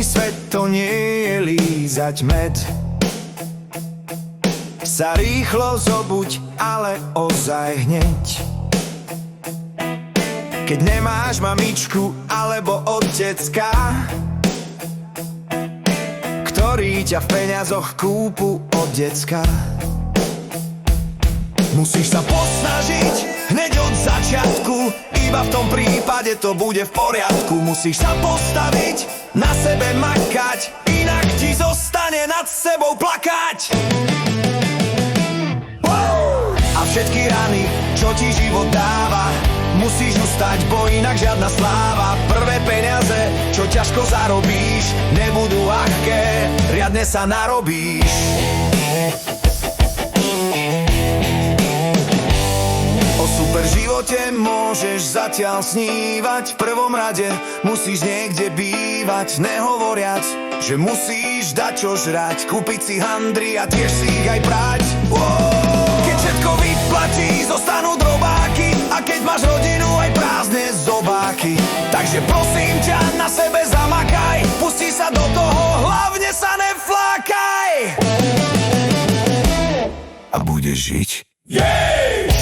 svet to nie je lízať med. Sa rýchlo zobuď, ale ozaj hneď. Keď nemáš mamičku alebo otecka, ktorí ťa v peniazoch kúpu od decka. Musíš sa posnažiť hneď od začiatku, iba v tom prípade to bude v poriadku. Musíš sa postaviť, na sebe makať, inak ti zostane nad sebou plakať. A všetky rany, čo ti život dáva, musíš ustať, bo inak žiadna sláva. Prvé peniaze, čo ťažko zarobíš, nebudú ľahké, riadne sa narobíš. O super živote môžeš zatiaľ snívať, v prvom rade musíš niekde bývať, nehovoriac, že musíš dať čo žrať, kúpiť si handry a tiež si ich aj prať. Keď všetko vyplatí, zostanú drobáky, a keď máš rodinu, aj prázdne zobáky. Takže prosím ťa, na sebe zamakaj, pusti sa do toho, hlavne sa neflákaj. A budeš žiť? Jej!